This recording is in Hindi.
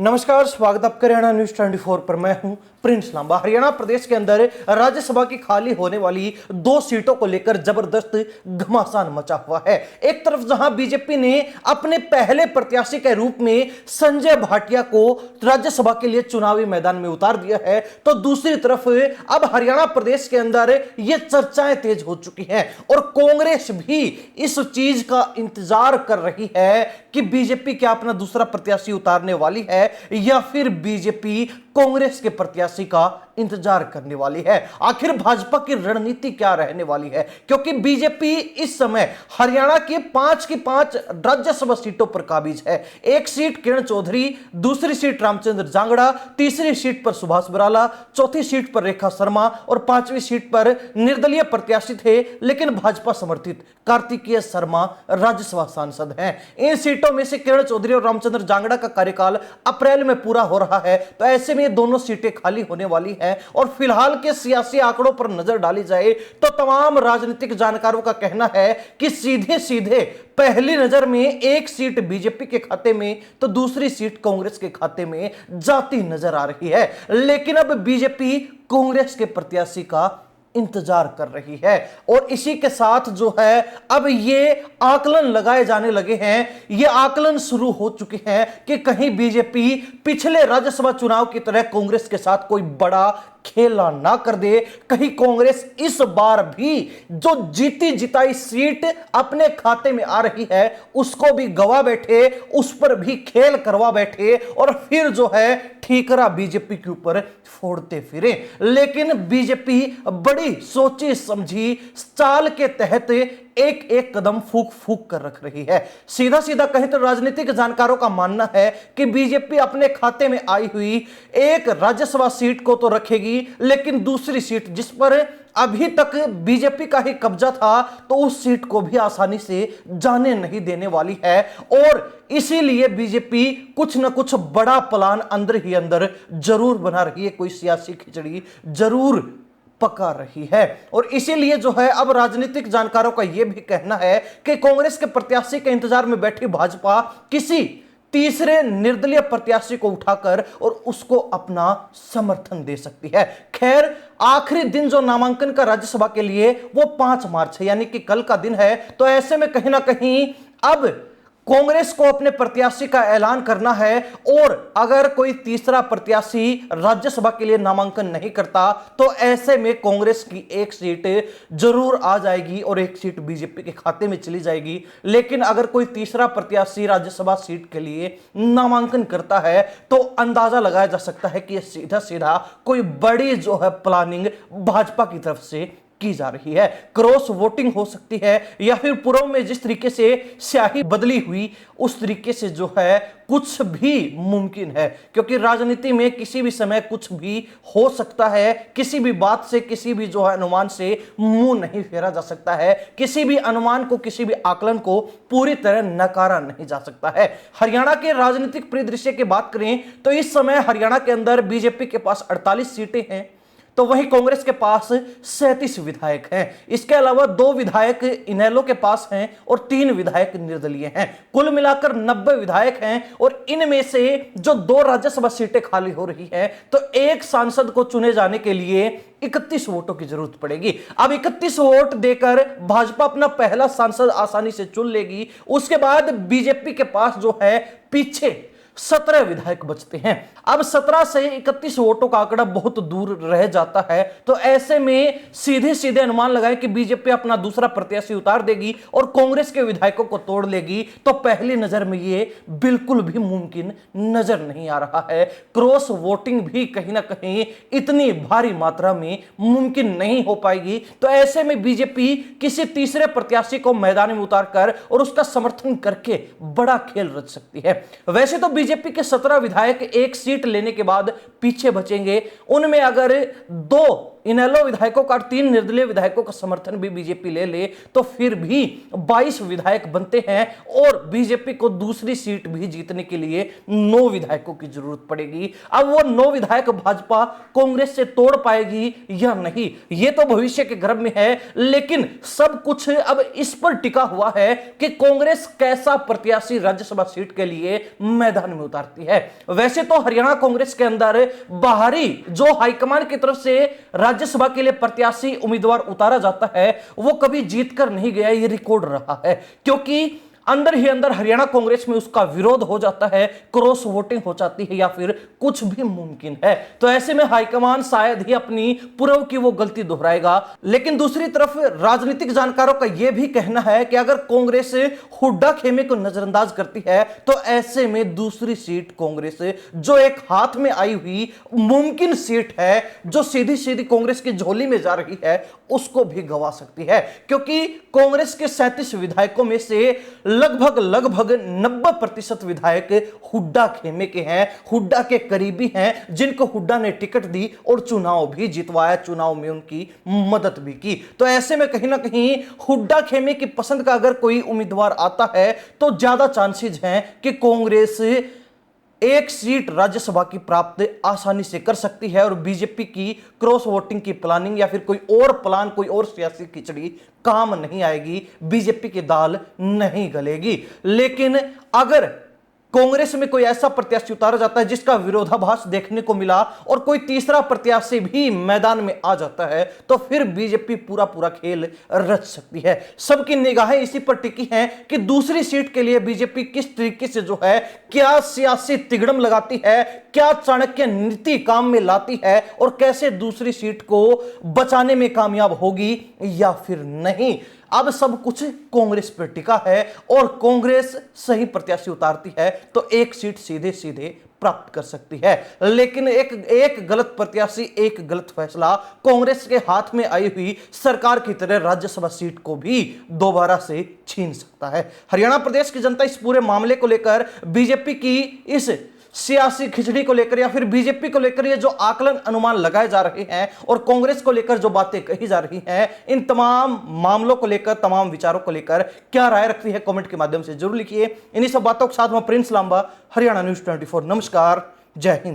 नमस्कार, स्वागत आपका हरियाणा न्यूज 24 पर। मैं हूं प्रिंस लांबा। हरियाणा प्रदेश के अंदर राज्यसभा की खाली होने वाली 2 सीटों को लेकर जबरदस्त घमासान मचा हुआ है। एक तरफ जहां बीजेपी ने अपने पहले प्रत्याशी के रूप में संजय भाटिया को राज्यसभा के लिए चुनावी मैदान में उतार दिया है, तो दूसरी तरफ अब हरियाणा प्रदेश के अंदर यह चर्चाएं तेज हो चुकी हैं और कांग्रेस भी इस चीज का इंतजार कर रही है कि बीजेपी क्या अपना दूसरा प्रत्याशी उतारने वाली है या फिर बीजेपी कांग्रेस के प्रत्याशी का इंतजार करने वाली है। आखिर भाजपा की रणनीति क्या रहने वाली है, क्योंकि बीजेपी इस समय हरियाणा की 5 की 5 राज्यसभा सीटों पर काबिज है। एक सीट किरण चौधरी, दूसरी सीट रामचंद्र जांगड़ा, तीसरी सीट पर सुभाष बराला, चौथी सीट पर रेखा शर्मा और 5वीं सीट पर निर्दलीय प्रत्याशी थे लेकिन भाजपा समर्थित कार्तिकेय शर्मा राज्यसभा सांसद हैं। इन सीटों में से किरण चौधरी और रामचंद्र जांगड़ा का कार्यकाल अप्रैल में पूरा हो रहा है, तो ऐसे में ये दोनों सीटें खाली होने वाली हैं। और फिलहाल के सियासी आंकड़ों पर नजर डाली जाए तो तमाम राजनीतिक जानकारों का कहना है कि सीधे सीधे पहली नजर में एक सीट बीजेपी के खाते में तो दूसरी सीट कांग्रेस के खाते में जाती नजर आ रही है। लेकिन अब बीजेपी कांग्रेस के प्रत्याशी का इंतजार कर रही है और इसी के साथ जो है अब ये आकलन लगाए जाने लगे हैं, ये आकलन शुरू हो चुके हैं कि कहीं बीजेपी पिछले राज्यसभा चुनाव की तरह कांग्रेस के साथ कोई बड़ा खेला ना कर दे। कहीं कांग्रेस इस बार भी जो जीती जिताई सीट अपने खाते में आ रही है उसको भी गवा बैठे, उस पर भी खेल करवा बैठे और फिर जो है ठीकरा बीजेपी के ऊपर फोड़ते फिरे। लेकिन बीजेपी बड़ी सोची समझी चाल के तहत एक एक कदम फूक फूक कर रख रही है। सीधा सीधा कहें तो राजनीतिक जानकारों का मानना है कि बीजेपी अपने खाते में आई हुई एक राज्यसभा सीट को तो रखेगी, लेकिन दूसरी सीट जिस पर अभी तक बीजेपी का ही कब्जा था तो उस सीट को भी आसानी से जाने नहीं देने वाली है। और इसीलिए बीजेपी कुछ न कुछ बड़ा प्लान अंदर ही अंदर जरूर बना रही है, कोई सियासी खिचड़ी जरूर पका रही है। और इसीलिए जो है अब राजनीतिक जानकारों का यह भी कहना है कि कांग्रेस के प्रत्याशी के इंतजार में बैठी भाजपा किसी तीसरे निर्दलीय प्रत्याशी को उठाकर और उसको अपना समर्थन दे सकती है। खैर, आखिरी दिन जो नामांकन का राज्यसभा के लिए वो 5 मार्च है, यानी कि कल का दिन है। तो ऐसे में कहीं ना कहीं अब कांग्रेस को अपने प्रत्याशी का ऐलान करना है और अगर कोई तीसरा प्रत्याशी राज्यसभा के लिए नामांकन नहीं करता तो ऐसे में कांग्रेस की एक सीट जरूर आ जाएगी और एक सीट बीजेपी के खाते में चली जाएगी। लेकिन अगर कोई तीसरा प्रत्याशी राज्यसभा सीट के लिए नामांकन करता है तो अंदाजा लगाया जा सकता है कि सीधा सीधा कोई बड़ी जो है प्लानिंग भाजपा की तरफ से की जा रही है। क्रॉस वोटिंग हो सकती है या फिर पूर्व में जिस तरीके से स्याही बदली हुई उस तरीके से जो है कुछ भी मुमकिन है, क्योंकि राजनीति में किसी भी समय कुछ भी हो सकता है। किसी भी बात से, किसी भी जो है अनुमान से मुंह नहीं फेरा जा सकता है। किसी भी अनुमान को, किसी भी आकलन को पूरी तरह नकारा नहीं जा सकता है। हरियाणा के राजनीतिक परिदृश्य की बात करें तो इस समय हरियाणा के अंदर बीजेपी के पास 48 सीटें हैं, तो वहीं कांग्रेस के पास 37 विधायक हैं। इसके अलावा 2 विधायक इनेलो के पास हैं और 3 विधायक निर्दलीय हैं। कुल मिलाकर 90 विधायक हैं और इनमें से जो 2 राज्यसभा सीटें खाली हो रही हैं तो एक सांसद को चुने जाने के लिए 31 वोटों की जरूरत पड़ेगी। अब 31 वोट देकर भाजपा अपना पहला सांसद आसानी से चुन लेगी। उसके बाद बीजेपी के पास जो है पीछे 17 विधायक बचते हैं। अब 17 से 31 वोटों का आंकड़ा बहुत दूर रह जाता है, तो ऐसे में सीधे सीधे अनुमान लगाएं कि बीजेपी अपना दूसरा प्रत्याशी उतार देगी और कांग्रेस के विधायकों को तोड़ लेगी, तो पहली नजर में ये बिल्कुल भी मुमकिन नजर नहीं आ रहा है। क्रॉस वोटिंग भी कहीं ना कहीं इतनी भारी मात्रा में मुमकिन नहीं हो पाएगी। तो ऐसे में बीजेपी किसी तीसरे प्रत्याशी को मैदान में उतारकर और उसका समर्थन करके बड़ा खेल रच सकती है। वैसे तो बीजेपी के 17 विधायक एक सीट लेने के बाद पीछे बचेंगे। उनमें अगर 2 इनेलो विधायकों का 3 निर्दलीय विधायकों का समर्थन भी बीजेपी ले ले तो फिर भी 22 विधायक बनते हैं और बीजेपी को दूसरी सीट भी जीतने के लिए 9 विधायकों की जरूरत पड़ेगी। अब वो 9 विधायक भाजपा कांग्रेस से तोड़ पाएगी या नहीं, ये तो भविष्य के गर्भ में है, लेकिन सब कुछ अब इस पर टिका हुआ है कि कांग्रेस कैसा प्रत्याशी राज्यसभा सीट के लिए मैदान में उतारती है। वैसे तो हरियाणा कांग्रेस के अंदर बाहरी जो हाईकमान की तरफ से राज्यसभा के लिए प्रत्याशी उम्मीदवार उतारा जाता है वो कभी जीत कर नहीं गया, ये रिकॉर्ड रहा है, क्योंकि अंदर ही अंदर हरियाणा कांग्रेस में उसका विरोध हो जाता है, क्रॉस वोटिंग हो जाती है या फिर कुछ भी मुमकिन है। तो ऐसे में हाईकमान शायद ही अपनी पूर्व की वो गलती दोहराएगा। लेकिन दूसरी तरफ राजनीतिक जानकारों का यह भी कहना है कि अगर कांग्रेस हुड्डा खेमे को नजरअंदाज करती है तो ऐसे में दूसरी सीट कांग्रेस जो एक हाथ में आई हुई मुमकिन सीट है, जो सीधी सीधी कांग्रेस की झोली में जा रही है, उसको भी गंवा सकती है, क्योंकि कांग्रेस के 37 विधायकों में से लगभग 90% विधायक हुड्डा खेमे के हैं, हुड्डा के करीबी हैं, जिनको हुड्डा ने टिकट दी और चुनाव भी जितवाया, चुनाव में उनकी मदद भी की। तो ऐसे में कहीं ना कहीं हुड्डा खेमे की पसंद का अगर कोई उम्मीदवार आता है तो ज्यादा चांसेस हैं कि कांग्रेस एक सीट राज्यसभा की प्राप्त आसानी से कर सकती है और बीजेपी की क्रॉस वोटिंग की प्लानिंग या फिर कोई और प्लान, कोई और सियासी खिचड़ी काम नहीं आएगी, बीजेपी की दाल नहीं गलेगी। लेकिन अगर कांग्रेस में कोई ऐसा प्रत्याशी उतारा जाता है जिसका विरोधाभास देखने को मिला और कोई तीसरा प्रत्याशी भी मैदान में आ जाता है तो फिर बीजेपी पूरा पूरा खेल रच सकती है। सबकी निगाहें इसी पर टिकी हैं कि दूसरी सीट के लिए बीजेपी किस तरीके से जो है क्या सियासी तिगड़म लगाती है, क्या चाणक्य नीति काम में लाती है और कैसे दूसरी सीट को बचाने में कामयाब होगी या फिर नहीं। अब सब कुछ कांग्रेस पर टिका है और कांग्रेस सही प्रत्याशी उतारती है तो एक सीट सीधे सीधे प्राप्त कर सकती है। लेकिन एक गलत प्रत्याशी, एक गलत फैसला कांग्रेस के हाथ में आई हुई सरकार की तरह राज्यसभा सीट को भी दोबारा से छीन सकता है। हरियाणा प्रदेश की जनता इस पूरे मामले को लेकर बीजेपी की इस सियासी खिचड़ी को लेकर या फिर बीजेपी को लेकर ये जो आकलन अनुमान लगाए जा रहे हैं और कांग्रेस को लेकर जो बातें कही जा रही हैं, इन तमाम मामलों को लेकर, तमाम विचारों को लेकर क्या राय रखती है कमेंट के माध्यम से जरूर लिखिए। इन्हीं सब बातों के साथ मैं प्रिंस लांबा, हरियाणा न्यूज़ 24। नमस्कार, जय हिंद।